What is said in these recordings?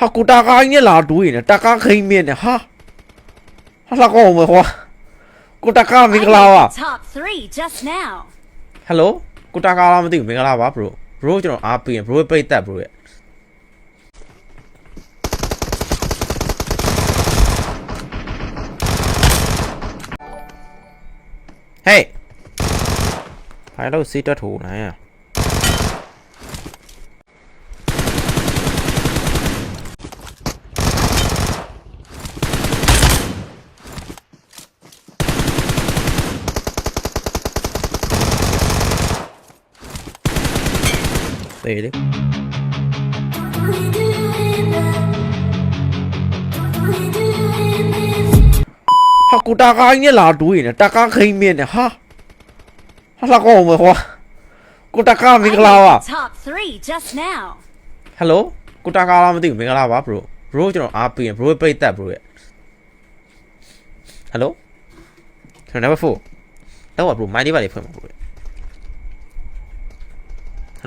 ဟာကိုတာကာကြီးနဲ့လာတွေးနေတာကာခိမ့်မြင့်နေဟာလာကောင်းမဟောကိုတာကာမင်္ဂလာပါ Top 3 just now. ဟယ်လိုကိုတာကာလားမသိဘူးမင်္ဂလာပါ bro ကျွန်တော်အားပေးရင် bro ပိတ်သက် bro ရဲ့ဟေးဘာလို့စီးတက်ထိုးနေရသေးလေဟာကိုတာကာကြီးနဲ့လာတွေးနေတာကာခိမ့်မြင့်နေဟာလာကောင်းမဟောကိုတာကာမင်္ဂလာပါ Top 3 just now. ဟယ်လိုကိုတာကာလားမသိဘူးမင်္ဂလာပါ bro ကျွန်တော်အားပေးရင် bro ပိတ်သက် bro ရဲ့ဟယ်လိုကျွန်တော် number 4တော့ bro မိုင်းလေးပါလေးဖွင့်ပါ bro ဟယ်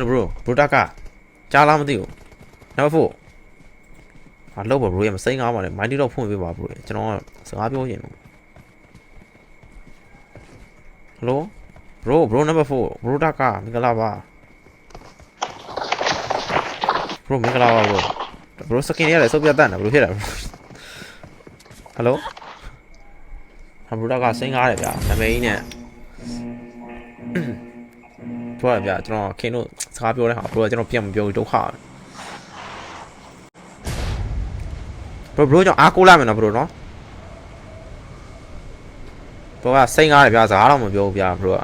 လို bro တာကာကြားလားမသိဘူး number 4ဟာလောက်ပါ bro ရမစိမ့်ကားပါနဲ့မိုင်းလေးတော့ဖွင့်ပေးပါ bro ကျွန်တော်ကစကားပြောချင်လို့ဟယ်လို bro number 4 bro တာကာမင်္ဂလာပါ bro မင်္ဂလာပါ bro skin ရတယ်စုပ်ပြတ်တတ်တယ် bro ဖြစ်တယ် bro ဟယ်လိုဟာ bro တာကာစိမ့်ကားတယ်ဗျာနာမည်ကြီးနဲ့ပြောရဗျာကျွန်တော်ခင်တို့စကားပြောတဲ့ဟာ bro ကျွန်တော်ပြန်မပြောဘူးဒုက္ခbro ကျွန်တော်အားကိုးလိုက်မယ်နော် bro နော် bro ကစိမ့်ကားတယ်ဗျာစကားတော့မပြောဘူးဗျာ bro က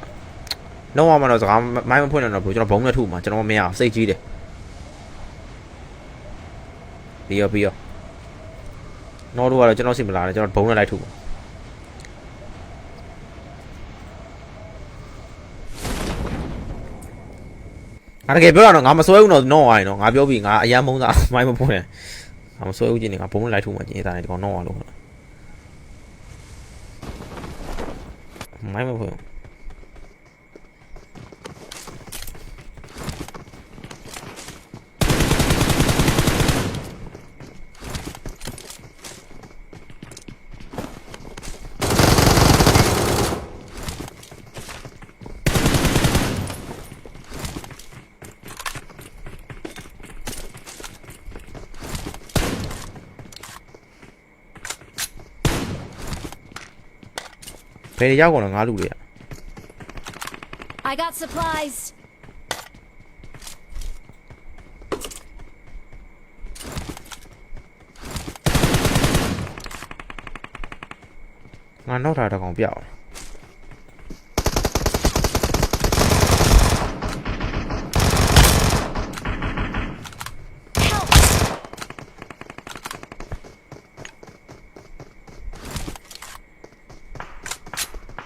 လုံးဝမတော့စကားမိုင်းမဖွင့်တော့ bro ကျွန်တော်ဘုံနဲ့ထုမှာကျွန်တော်မရအောင်စိတ်ကြီးတယ်ပြီးရောနော်တို့ကတော့ကျွန်တော်စီမလာတယ်ကျွန်တော်ဘုံနဲ့လိုက်ထုပါငါတကယ်ပြောရတော့ငါမစွဲဘူးတော့နော်ဝိုင်းတော့ငါပြောပြီးငါအရန်မုန်းတာမိုင်းမဖွင့်ငါမစွဲဘူးချင်းနေငါဘုံနဲ့လိုက်ထုမှာကျင်းသားတယ်ဒီကောင်နော်ဝါလို့မိုင်းမဖွင့်ဘယ်ရောက်ကုန်လဲငါလူတွေက I got supplies. ငါနောက်ထားတဲ့ကောင်ပြောက်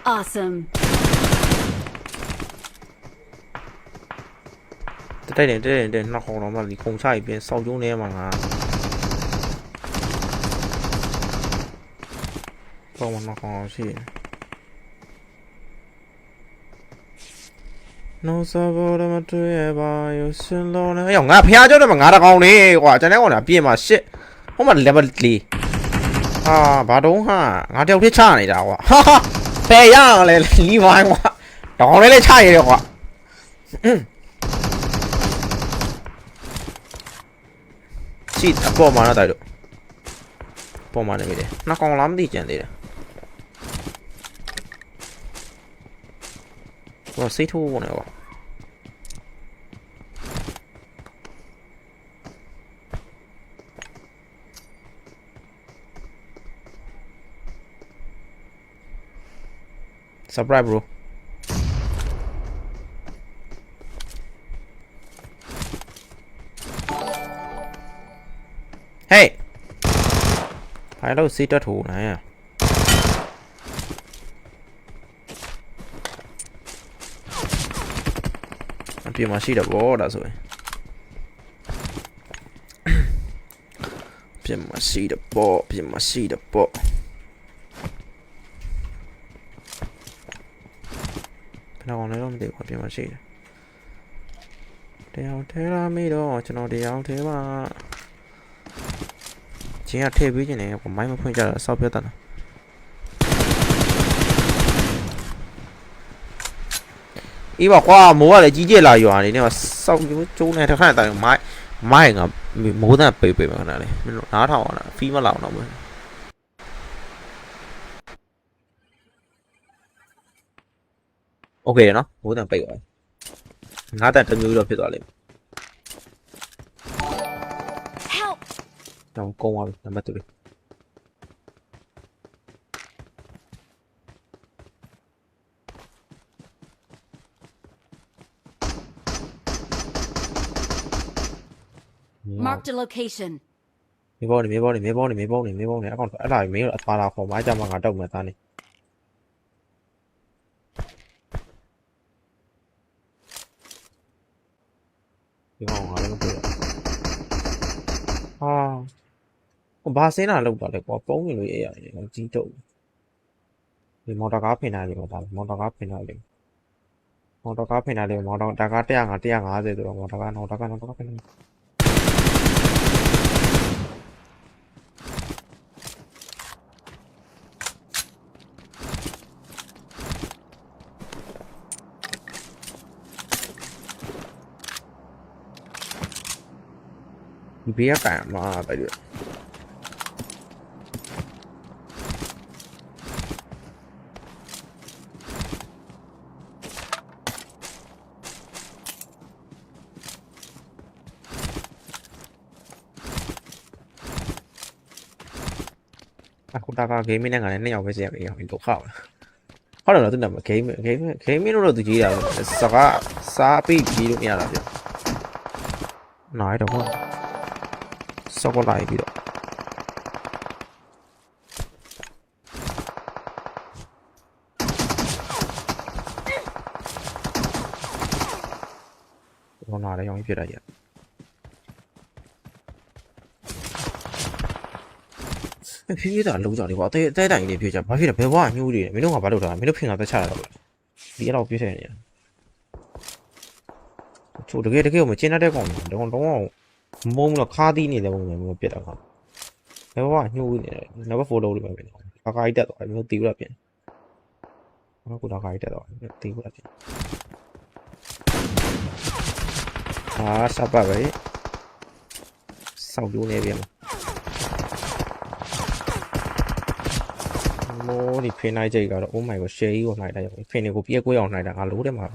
Awesome. တဲ့နောက်ကောင်တော့မှဒီခုံချပြီးပြင်စောက်ကျုံးနေမှာငါတော့မနောက်ကောင်ရှိနော်စဘောရမတွေ့ပါရရှင်လုံးနဲ့ငါဖျားကြောတယ်မှာငါတကောင်နေကွာကျန်တဲ့ကောင်ကပြင်မှာရှစ်ဟိုမှာ level 4ဟာဘာတုံးဟာငါတယောက်တည်းချနေတာကွာဟာဖယ်ရအောင်လေလီဝိုင်းကွာတောင်းလေးချရရကွာရှိအပေါ်မှာတော့တိုက်တော့ပေါ်မှာနေပြီလေနှစ်ကောင်လားမသိကြံသေးတယ်ဟိုစိတ်ထိုးနေကွာsurprise bro hey ဘာလို့စီးတက်ထိုးနေရအပြင်မှာရှိတယ်ဗောဒါဆိုရင်ပြင်မှာရှိတယ်ပေါ့ပြင်မှာရှိတယ်ပေါ့နောက်လည်းတော့မသိဘူးပြင်မှာရှိတယ်တရားထဲလာမိတော့ကျွန်တော်တရားထဲမှာ ချင်းကထည့်ပေးခြင်းနဲ့ကွာမိုင်းမဖွင့်ကြတော့ဆောက်ပြတ်တာအေးပါကွာမိုးကလည်းကြီးကျယ်လာရွာနေနေဆောက်ကျုံးနေတစ်ခါတိုင်မိုင်းကမိုးတန်ပိတ်ပိတ်မှာခဏလေးမင်းတို့နားထောင်ရတာဖီးမလောက်တော့ဘူးโอเคเนาะမိုးတန်ပိတ်သွားငါးတန်တစ်မျိုးတော့ဖြစ်သွားလိမ့်မယ် Help! တော့ကုန်းသွားပြီနံပါတ်3Marked a location. မေဘောနေအကောင်အဲ့လာမင်းတို့အသွားလာခေါ်မှအကြမှာငါတောက်မှသားနေဒီကောင်ငါလည်းမတွေ့ရဟာဘာစင်းလာလောက်တာလဲကွာပုံးနေလို့ရရတယ်ကြီးတော့ဒီမော်တော်ကားဖင်ထားလေးပါဒါမော်တော်ကားဖင်ထားလေးမော်တော်ကားဖင်ထားလေးမော်တော်ကား150ဆိုတော့မော်တော်ကားဖင်ထားဒီဘေးကကန်မှာပဲလို့အခုတာကဂိမ်းမင်းနဲ့ငါလည်း2ယောက်ပဲစီရပြီအောင်ဒုက္ခပါဟုတ်တယ်တော့သူကဂိမ်းမင်းတို့သူကြီးတာစကားစားပြီးကြီးလို့မရတာပြနိုင်တော့ဟုတ်စောက်လိုက်ပြီးတော့ဘောနာလည်းရောင်းပြတာရဖြည်းဖြည်းတော့လုံးကြတယ်ကွာတဲတိုင်လေးပြကြဘာဖြစ်လဲဘယ်ဘွားညှိုးတွေမင်းတို့ကဘာလုပ်တာမင်းတို့ဖင်လာတက်ချတာတော့ဒီအဲ့တော့ပြည့်နေရချို့တကယ်ကိုမကျင်းတဲ့ကောင်တော့မုံတော့ခါသီးနေတယ်ဘုံမျိုးပြတ်တာခါဘယ်ဘွားညှိုးနေတယ်နောက်ဘက် follow လုပ်မယ်ခါခါကြီးတက်သွားမျိုးတီးရပြန်ဘာကူတာခါကြီးတက်သွားတီးရပြန်စပ်ပါပဲစောက်ပြိုးနေပြန်မိုးဒီဖင်နိုင်ကြိတ်ကတော့ oh my god ရှယ်ကြီးကိုနိုင်တယ်ဖင်တွေကိုပြည့်ကွေးအောင်နိုင်တာငါလို့တယ်မှာ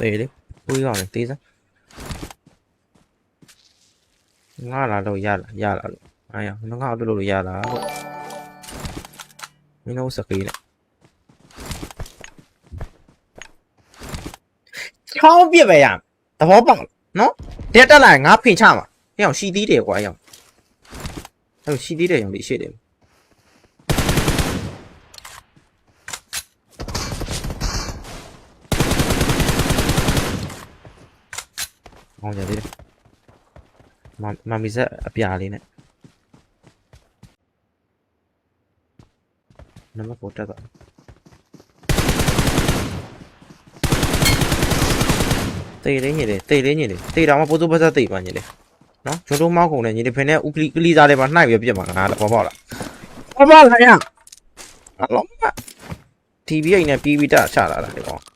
တေးလေကိုကြီးအောင်တေးစမ်းငါလာတော့ရလာလို့အားရငါ့လို့ရလာဟုတ်မင်းတို့စကေးနဲ့ချောင်းပြပဲရသဘောပေါက်နော်တက်တက်လာငါဖင်ချမှာအဲ့အောင်ရှိသေးတယ်ကွာအဲ့အောင်အဲ့ရှိသေးတယ်ရောင်လေးရှိတယ်ဟောင်းကြသေးတယ်မမီဆက်အပြာလေးနဲ့နံပါတ်4တက်သွားတေးရင်းနေတယ်တေးတော်မှပိုးစိုးပတ်သက်တေးပါညလေနော်ကျွန်တော်မောက်ကုန်နဲ့ညီလေးဖင်နဲ့ဥကလီစားလေးပါနှိုက်ပြီးပြစ်မှာငါတော့ပေါ့လားပေါ့လားရအလုံးမ TV အိမ်နဲ့ပြီးပြီးတချလာတာလေကော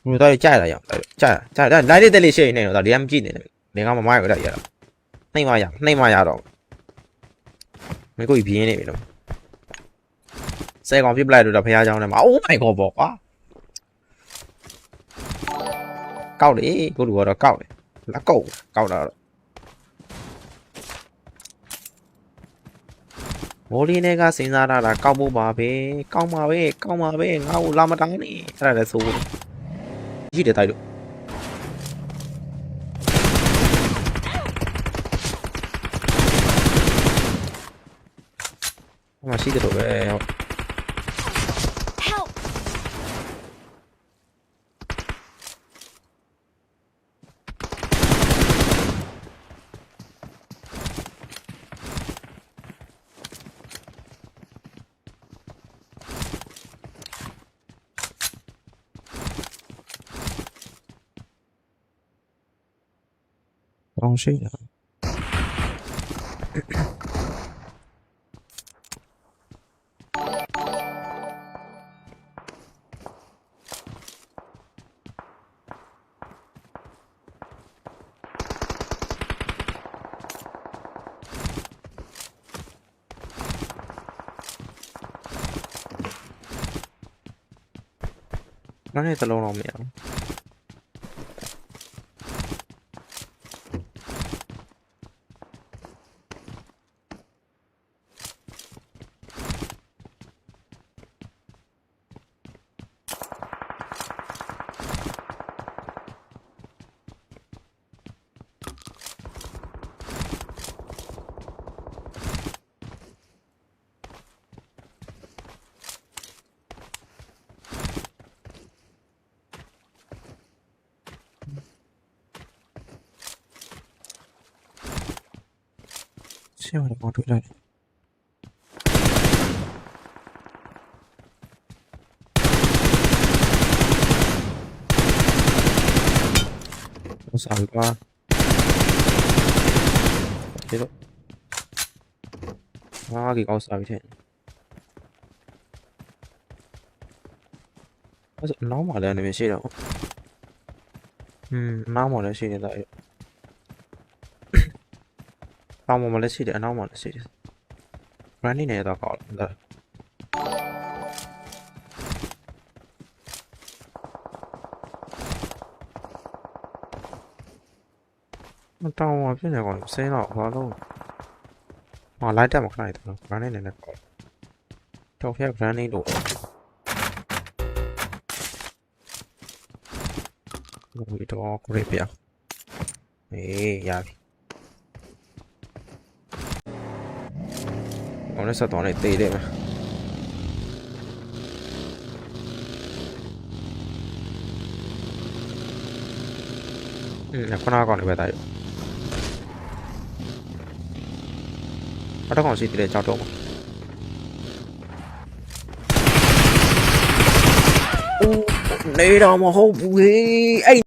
မျိုးတော့ကြားရအောင်ကြားလိုက်တဲ့လေးရှိနေတော့ဒါဒီကမကြည့်နေတယ်နေကမမိုက်ရရတော့နှိမ့်မရတော့မင်းကိုပြင်းနေပြီတော့စဲကောင်ပြစ်ပလိုက်တော့ဖះเจ้าနဲ့မှာ oh my god ပေါ့ကွာကောက်လေကိုလူကတော့ကောက်တယ်လက်ကောက်တာတော့မိုးလေးနဲ့ကစဉ်းစားတာကောက်ဖို့ပါပဲကောက်မှာပဲငါ့ကိုလာမတောင်းနေအဲ့ဒါလည်းဆိုးရှိတယ်တိုက်လို့ ဟိုမှာရှိတယ်လို့ပဲဟုတ် Help! ကောင်းရှိတယ်နားနဲ့တလုံးတော့မရဘူးရှင်းရတယ်ပေါ့တွေ့လိုက်တယ်စားပြီကွာဒီတော့ကြီးကောက်စားပြီတဲ့အဲ့ဒါနောက်မှလည်းနေရှိတော့နောက်မှလည်းရှိနေတာအဲ့အောင်းမှလည်းရှိတယ်အနောက်မှလည်းရှိတယ် running နေတော့ကောက်လာမတောင်းပါဖြစ်နေကောင်ဆင်းတော့ဘာလို့မလိုက်တက်မခလိုက်တော့ running နေနဲ့ကောက်တော့ဖျက် running လို့ဒီတော့ကိုရပြအေးရပြီ我那时候当然对的嘛。ခုနကောင်လည်းပဲတာရအတော့ကောင်ရှိတယ်ကြောက်တော့မှာအိုးနေတော့မဟုတ်ဘူးဟေးအဲ့